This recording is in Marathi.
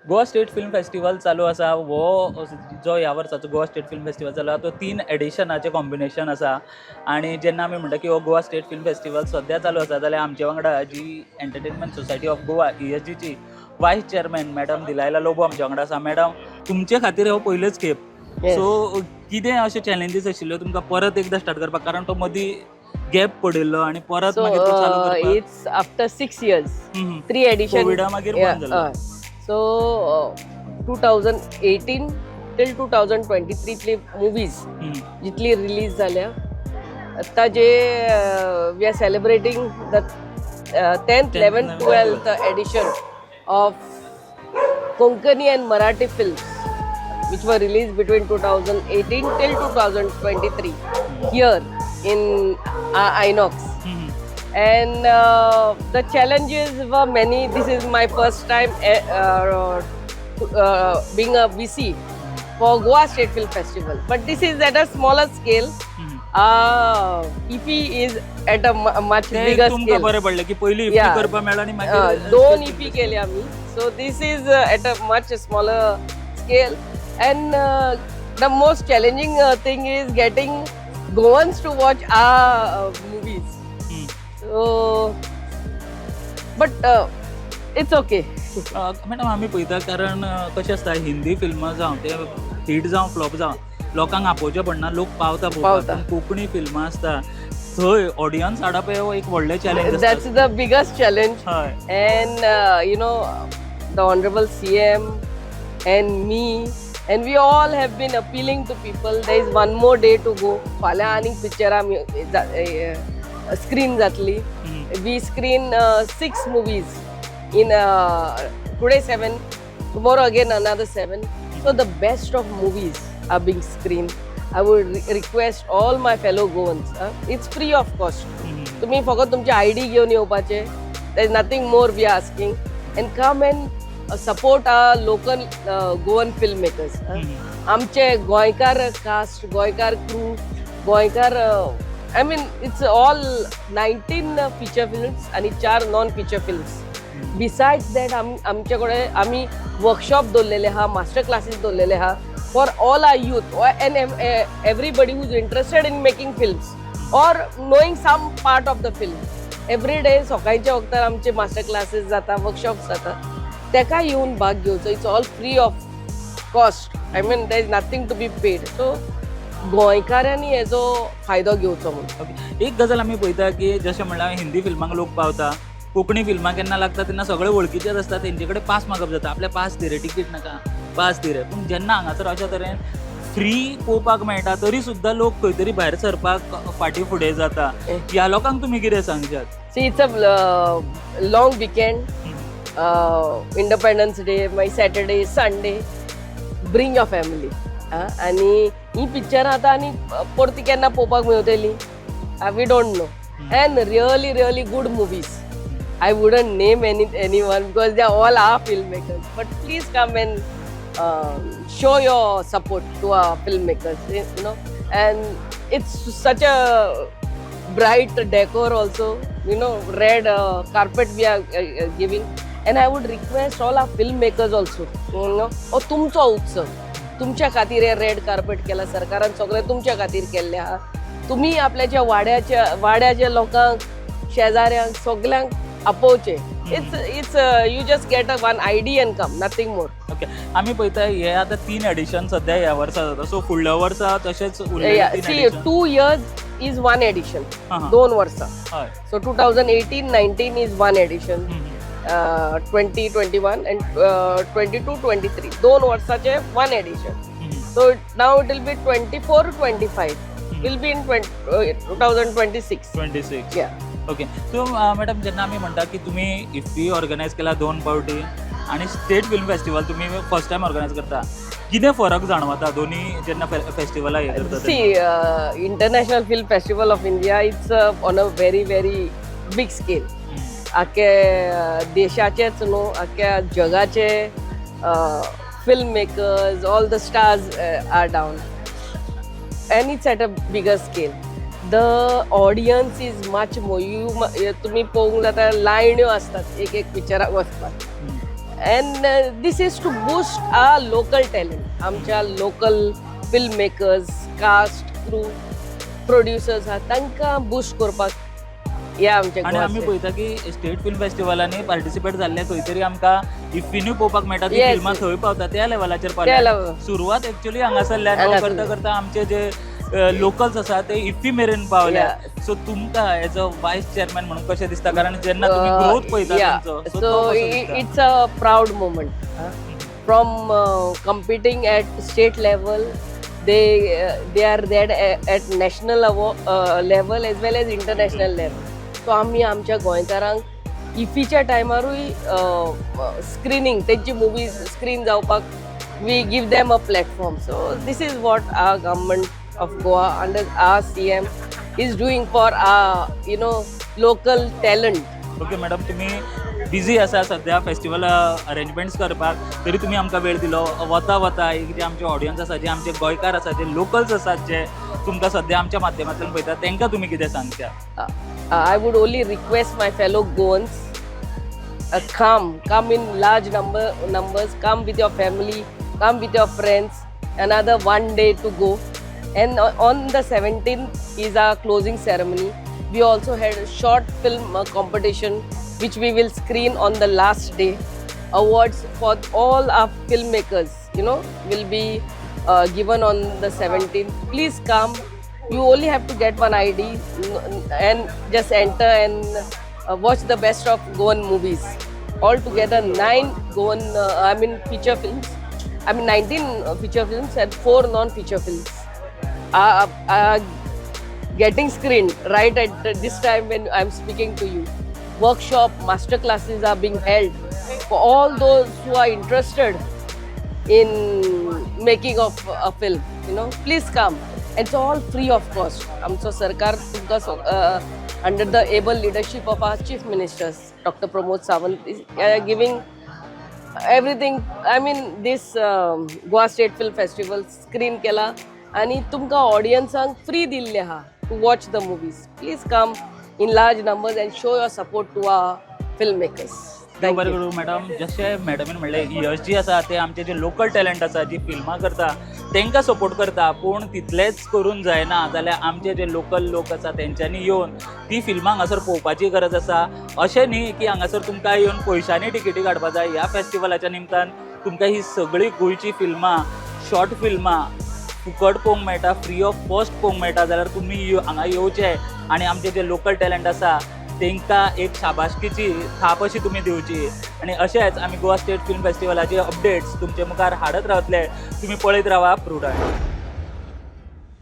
गोवा स्टेट फिल्म फेस्टिवल चालू आसा वो जो ह्या वर्साचो गोवा स्टेट फिल्म फेस्टिवल चालू आसा तो 3 एडिशनाचें कॉम्बिनेशन आसा आनी जेन्ना आमी म्हणटा की हो गोवा स्टेट फिल्म फेस्टिवल सद्या चालू आसा जाल्यार आमचे वांगडा जी एंटरटेनमेंट सोसायटी ऑफ गोवा ESGची वायस चेअरमॅन मॅडम दिलायला लोबो आमच्या वांगडा आसा. मॅडम तुमचे खातीर हो पयलोच खेप सो कितें अशे चॅलेंजीस आशिल्ल्यो तुमकां परत एकदां स्टार्ट करपाक कारण तो मदीं गॅप पडिल्लो आनी परत मागीर तो चालू करपाक It's after 6 years, 3 edition. कोविडा मागीर बंद जालो. So 2018 till 2023 तली movies जितली रिलीज जाल्या आता जे we are celebrating the 10th 11th 12th edition of Konkani and Marathi films which were released between 2018 till 2023 here in Inox. And the challenges were many. This is my first time being a VC for Goa State Film Festival, but this is at a smaller scale. EP is at a much bigger तुमकां scale. बरें पडलें की पयलीं EP Yeah. करपा मेळ्ळा आनी मागीर दोन EP केले आम्ही. So this is at a much smaller scale, and the most challenging thing is getting Goans to watch our movies. So, but it's okay. Madam आमी पळयता कारण कशें आसता हिंदी फिल्मां जावं ते हिट जावं फ्लॉप जावं लोकांक आपोवचें पडना लोक पावता पावता. पण कोंकणी फिल्मां आसता थंय ऑडियन्स हाडप हो एक व्हडलें चॅलेंज That's आसता. the biggest challenge. हय And you know, the honorable CM and me, and we all have been appealing to people. There is one more day to go. फाल्यां आनीक पिक्चरां screen जातली. We screen 6 movies in today 7, tomorrow again another 7. So the best of movies are being screened. I would request all my fellow Goans. It's free of cost. तुम्ही फकत तुमचे ID घेऊन येवपाचे. There is nothing more we are asking. And come and support our local Goan filmmakers. आमचे गोंयकार कास्ट, गोंयकार क्रू, गोंयकार I mean it's all 19 feature films आणि 4 non feature films. Besides that आमच्याकडे आम्ही वर्कशॉप दवरलेले आहा, मास्टर क्लासेस दवरलेले आहा for all our youth and everybody who is interested in making films or knowing some part of the film. Every day सकाळच्या वक्तार आमचे मास्टर क्लासेस जाता, वर्कशॉप्स जाता, तेका येऊन भाग घेवचो. It's all free of cost. I mean there is nothing to be paid. So गोंयकारांनी हेजो फायदो घेवचो म्हणून. एक गजाल आमी पळयता की जशें म्हणल्यार हिंदी फिल्मांक लोक पावता कोंकणी फिल्मां केन्ना लागता तेन्ना सगळे वळखीचेच आसता तेंचे कडेन पास मागप जाता आपल्या पास दी रे टिकीट नाका पास दी रे पूण जेन्ना हांगासर अशा तरेन फ्री पळोवपाक मेळटा तरी सुद्दां लोक खंय तरी भायर सरपाक फाटीं फुडें जाता ह्या लोकांक तुमी कितें सांगशात? See, it's a long weekend, Independence Day, my Saturday, Sunday. Bring your family. आणि ही पिक्चर आता आणि परती केन्ना पळोवपाक मेळटली we don't know. And really good movies. I wouldn't name anyone because they are all our filmmakers. But please come and show your support to our filmmakers. You know, and it's such a bright decor also. You know, red carpet we are giving. And I would request all our filmmakers also. You know, oh तुमचो उत्सव. तुमच्या खातीर हे रेड कार्पेट केला सरकारान सगळे तुमच्या खातीर केल्ले आहा. तुम्ही आपल्याच्या वाड्याच्या लोकांक शेजाऱ्यांक सगळ्यांक आपोवचे. It's you just get one ID and come, nothing more. Okay आमी पळयता हे आतां 3 एडिशन सद्या ह्या वर्सा जाता सो फुडल्या वर्सा तशेंच उरलेले 3 See, edition. 2 years is 1 edition. 2 वर्सां. हय So 2018-19 is 1 edition. 2021 and 22-23 2 Versace 1 edition. So now it will be 24-25 will be in 2026. 26 Yeah. Okay so madam जेन्ना आमी म्हणटा की तुमी इफ्फी ऑर्गनायज केला 2 फावटी आनी स्टेट फिल्म फेस्टिवल तुमी फर्स्ट टायम ऑर्गनायज करता कितें फरक जाणवता दोनी जेन्ना फेस्टिवलाक हे करता See, International Film Festival of India, it's on a very big scale. आख्या देशाचेच न्हू आख्या जगाचे film makers, all the stars are down. And it's at a bigger scale. The audience is much more. तुम्ही पळोवंक जाता लायण्यो असतात एक पिक्चराक वचपाक. and this is to boost our local talent. आमच्या local filmmakers, cast, crew, producers हा तांकां boost करपाक या आमच्या आणि आम्ही पळयता की स्टेट फिल्म फेस्टिवलांनी पार्टिसिपेट जाल्ले खंय तरी आमकां इफ्फीनूय पळोवपाक मेळटा ती Yes, फिल्मां yes. थंय पावता त्या लेवलाचेर त्या पावल्या level. सुरवात एक्चुअली हांगासरल्यान हांगासरल्यान. करता करता आमचे जे लोकल्स आसा ते इफ्फी मेरेन पावल्या सो तुमकां एज अ वायस चेअरमॅन म्हणून कशें दिसता कारण जेन्ना तुम्ही ग्रोथ पळयता तांचो सो तो so कसो दिसता? it's a proud moment from competing at state level. They are there at national level as well as international level. So आम्ही आमच्या गोंयकारांक इफीच्या टायमारूय स्क्रिनींग तेंची मुवीज स्क्रीन जावपाक we give them a platform. So this is what our government of Goa under our CM is doing for local talent. Okay madam तुम्ही बिझी आसा सध्या फेस्टिवल अरेंजमेंट्स करपाक तरी तुम्ही आमकां वेळ दिलो वता वता एक जे आमचे ऑडियन्स आसा जे आमचे गोंयकार आसा जे लोकल्स आसात जे तुमकां सध्या आमच्या माध्यमांतल्यान पळयता तांकां तुमी कितें सांगता? I would only request my fellow Goans, come in large numbers, come with your family, come with your friends. Another one day to go, and on the 17th is our closing ceremony. We also had a short film competition, which we will screen on the last day. Awards for all our filmmakers, will be given on the 17th. Please come. You only have to get one ID and just enter and watch the best of Goan movies. Altogether 9 Goan, feature films. 19 feature films and 4 non-feature films are getting screened right at this time when I'm speaking to you. Workshop, master classes are being held for all those who are interested in making of a film. Please come. It's all free of cost. आमचो सरकार तुमकां under the able leadership of our chief ministers, Dr. Pramod Sawant, is giving everything. This Goa State Film Festival screen केला आणि तुमकां ऑडियन्सांक फ्री दिल्ले आहा to watch the movies. Please come in large numbers and show your support to our filmmakers. देव बरें करूं मॅडम. जशें मॅडमीन म्हणलें यश जी आसा ते आमचे जे लोकल टॅलंट आसा जी फिल्मां करता तांकां सपोर्ट करता पूण तितलेंच करून जायना जाल्यार आमचे जे लोकल लोक आसा तेंच्यांनी येवन ती फिल्मां हांगासर पळोवपाची गरज आसा. अशें न्ही की हांगासर तुमकां येवन पयशांनी टिकेटी काडपा जाय. ह्या फेस्टिवलाच्या निमतान तुमकां ही सगळीं गोंयची फिल्मां शॉर्ट फिल्मां फुकट पळोवंक मेळटा फ्री ऑफ कॉस्ट पळोवंक मेळटा जाल्यार तुमी हांगा येवचे आनी आमचे जे लोकल टॅलंट आसा तांकां एक शाबासकेची थाप अशी तुमी दिवची. आनी अशेंच आमी गोवा स्टेट फिल्म फेस्टिवलाचे अपडेट्स तुमचे मुखार हाडत रावतले. तुमी पळयत रावा प्रुडंट.